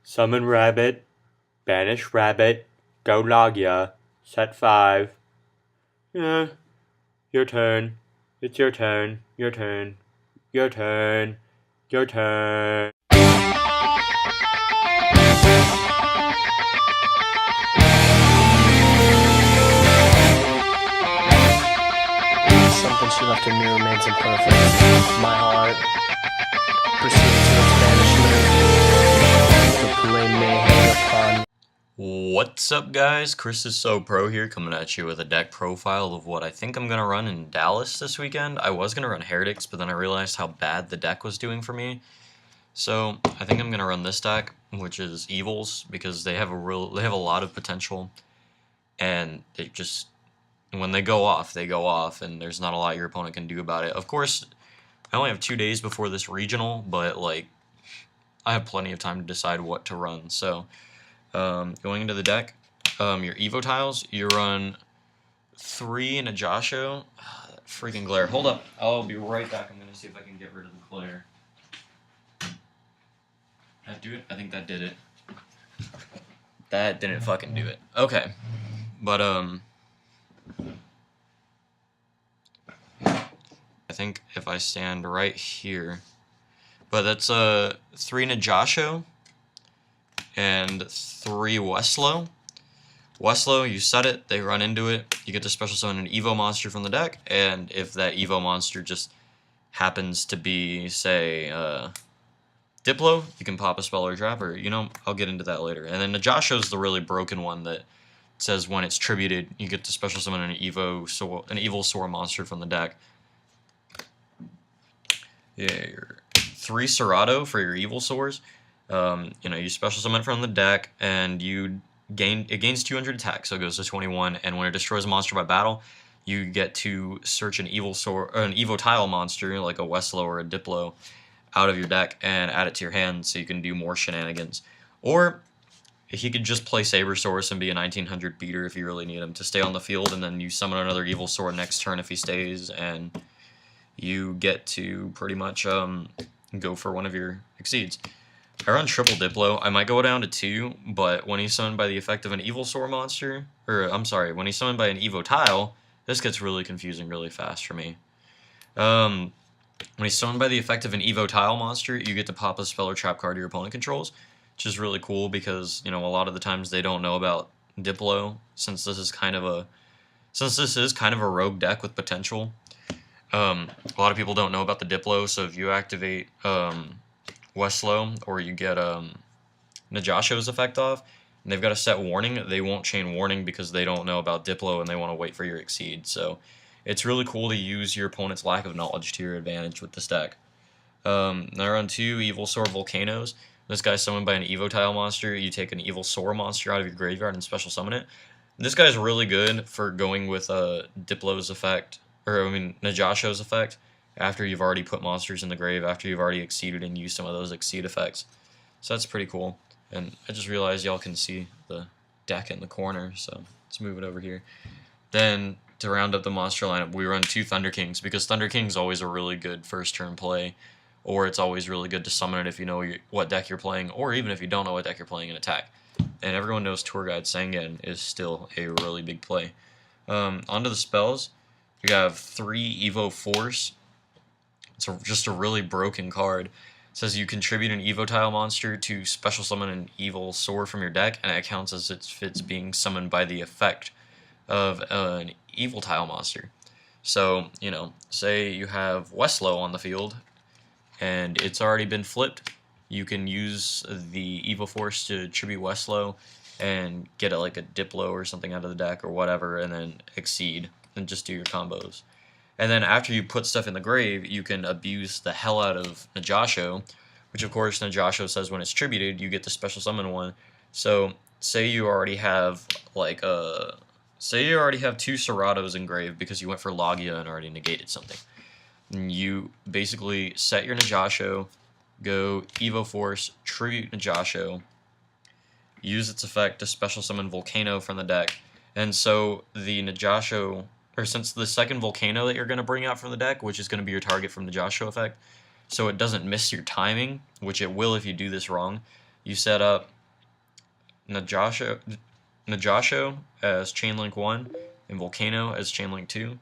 Summon rabbit, banish rabbit, go Loggia, set 5. Your turn. It's your turn. Your turn. Your turn. Your turn. Something she left in me remains imperfect. My heart, pursuant to its banishment, the blame may hang upon. What's up, guys? Chris is So Pro here, coming at you with a deck profile of what I think I'm going to run in Dallas this weekend. I was going to run Heretics, but then I realized how bad the deck was doing for me. So I think I'm going to run this deck, which is Evils, because they have a lot of potential, and they just, when they go off, and there's not a lot your opponent can do about it. Of course, I only have 2 days before this regional, but like, I have plenty of time to decide what to run. So going into the deck, your Evo tiles, you run 3 in a Josho. Freaking glare. Hold up. I'll be right back. I'm going to see if I can get rid of the glare. Did that do it? I think that did it. That didn't fucking do it. Okay. But, I think if I stand right here, but that's 3 in a Josho and 3 Westlow. Westlow, you set it, they run into it, you get to special summon an Evo monster from the deck, and if that Evo monster just happens to be, say, Diplo, you can pop a spell or trap, or, you know, I'll get into that later. And then the Josho's the really broken one that says when it's tributed, you get to special summon an evil Sora monster from the deck. Yeah, your 3 Serato for your Evil Sores. You know, you special summon it from the deck, and it gains 200 attack, so it goes to 21. And when it destroys a monster by battle, you get to search an Evo tile monster like a Westlow or a Diplo out of your deck and add it to your hand, so you can do more shenanigans. Or he could just play Sabersaurus and be a 1900 beater if you really need him to stay on the field, and then you summon another Evil Sword next turn if he stays, and you get to pretty much go for one of your Exceeds. I run triple Diplo. I might go down to 2, but when he's summoned by the effect of an Evil Sword monster, or I'm sorry, when he's summoned by an Evo tile, this gets really confusing really fast for me. When he's summoned by the effect of an Evo tile monster, you get to pop a spell or trap card your opponent controls, which is really cool because, you know, a lot of the times they don't know about Diplo, since this is kind of a rogue deck with potential. A lot of people don't know about the Diplo, so if you activate Westlow, or you get Najasho's effect off, and they've got a set warning, they won't chain warning because they don't know about Diplo and they want to wait for your Exceed. So it's really cool to use your opponent's lack of knowledge to your advantage with this deck. Now run 2 Evil Sora Volcanoes. This guy's summoned by an Evo tile monster. You take an Evil Sora monster out of your graveyard and special summon it. This guy's really good for going with Diplo's effect, or I mean Najasho's effect, after you've already put monsters in the grave, after you've already exceeded and used some of those Exceed effects. So that's pretty cool. And I just realized y'all can see the deck in the corner, so let's move it over here. Then, to round up the monster lineup, we run 2 Thunder Kings, because Thunder King's always a really good first turn play, or it's always really good to summon it if you know what deck you're playing, or even if you don't know what deck you're playing in attack. And everyone knows Tour Guide Sengen is still a really big play. Onto the spells, we have 3 Evo Force. It's just a really broken card. It says you contribute an Evo tile monster to special summon an Evil Sword from your deck, and it counts as it's being summoned by the effect of an Evil tile monster. So, you know, say you have Westlow on the field, and it's already been flipped. You can use the Evo Force to tribute Westlow and get like a Diplo or something out of the deck or whatever, and then Exceed, and just do your combos. And then after you put stuff in the grave, you can abuse the hell out of Najasho, which of course Najasho says when it's tributed, you get to special summon one. So say you already have like say you already have 2 Seratos in grave because you went for Loggia and already negated something. And you basically set your Najasho, go Evo Force, tribute Najasho, use its effect to special summon Volcano from the deck, and so the Najasho, or since the second Volcano that you're going to bring out from the deck, which is going to be your target from the Najasho effect, so it doesn't miss your timing, which it will if you do this wrong, you set up Najasho as Chainlink 1, and Volcano as Chainlink 2.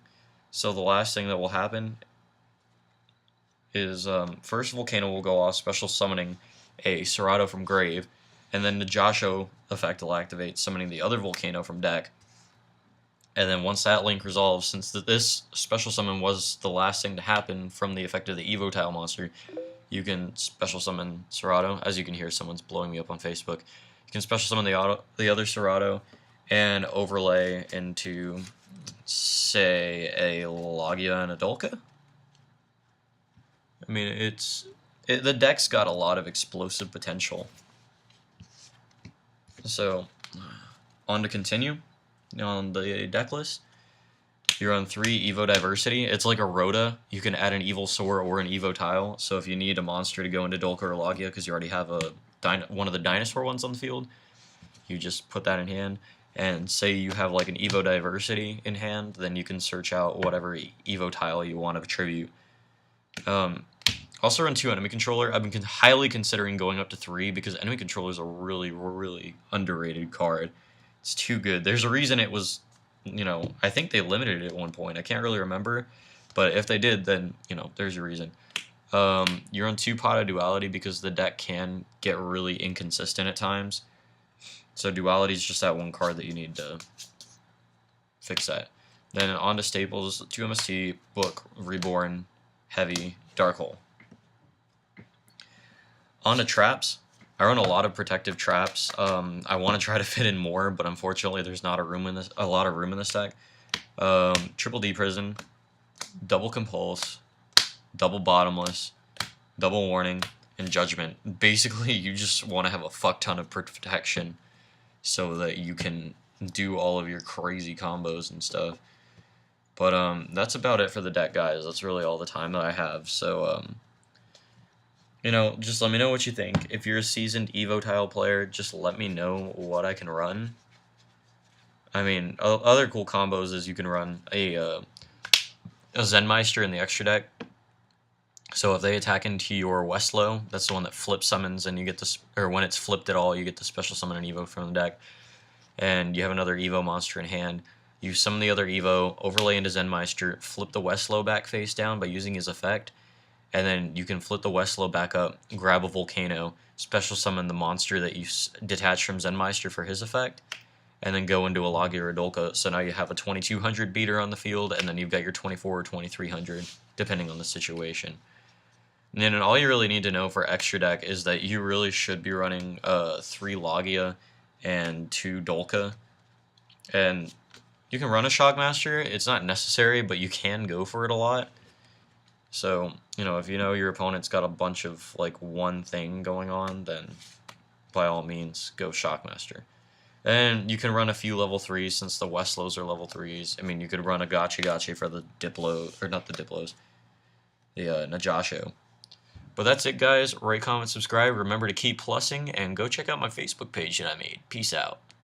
So the last thing that will happen is first Volcano will go off special summoning a Serato from Grave, and then the Najasho effect will activate, summoning the other Volcano from deck. And then once that link resolves, since this special summon was the last thing to happen from the effect of the Evo tile monster, you can special summon Serato. As you can hear, someone's blowing me up on Facebook. You can special summon the other Serato and overlay into, say, a Logia and a Dolka. I mean, the deck's got a lot of explosive potential. So, on to continue. On the deck list, you're on 3 Evo Diversity. It's like a Rhoda. You can add an Evil Soar or an Evo Tile. So if you need a monster to go into Dolka or Logia because you already have one of the dinosaur ones on the field, you just put that in hand. And say you have like an Evo Diversity in hand, then you can search out whatever Evo Tile you want to attribute. Also run 2 Enemy Controller. I've been highly considering going up to 3 because Enemy Controller is a really, really underrated card. It's too good. There's a reason it was, I think they limited it at one point. I can't really remember, but if they did, then, there's your reason. You're on 2 Pot of Duality because the deck can get really inconsistent at times. So Duality is just that one card that you need to fix that. Then on to Staples, 2 MST, Book, Reborn, Heavy, Dark Hole. On to Traps. I run a lot of protective traps. I want to try to fit in more, but unfortunately, there's not a lot of room in this deck. Triple D Prison, Double Compulse, Double Bottomless, Double Warning, and Judgment. Basically, you just want to have a fuck ton of protection so that you can do all of your crazy combos and stuff. But that's about it for the deck, guys. That's really all the time that I have. So just let me know what you think. If you're a seasoned Evo tile player, just let me know what I can run. I mean, other cool combos is you can run a Zenmeister in the extra deck. So if they attack into your Westlow, that's the one that flip summons, and you get this, or when it's flipped at all, you get to special summon an Evo from the deck. And you have another Evo monster in hand. You summon the other Evo, overlay into Zenmeister, flip the Westlow back face down by using his effect. And then you can flip the Westlow back up, grab a Volcano, special summon the monster that you detach from Zenmeister for his effect, and then go into a Logia or a Dolka. So now you have a 2200 beater on the field, and then you've got your 24 or 2300, depending on the situation. And then all you really need to know for extra deck is that you really should be running 3 Logia and 2 Dolka. And you can run a Shockmaster. It's not necessary, but you can go for it a lot. So, if you know your opponent's got a bunch of, one thing going on, then by all means, go Shockmaster. And you can run a few level 3s since the Westlows are level 3s. I mean, you could run a Gotcha for the Diplo, or not the Diplos, the Najasho. But that's it, guys. Rate, comment, subscribe. Remember to keep plussing, and go check out my Facebook page that I made. Peace out.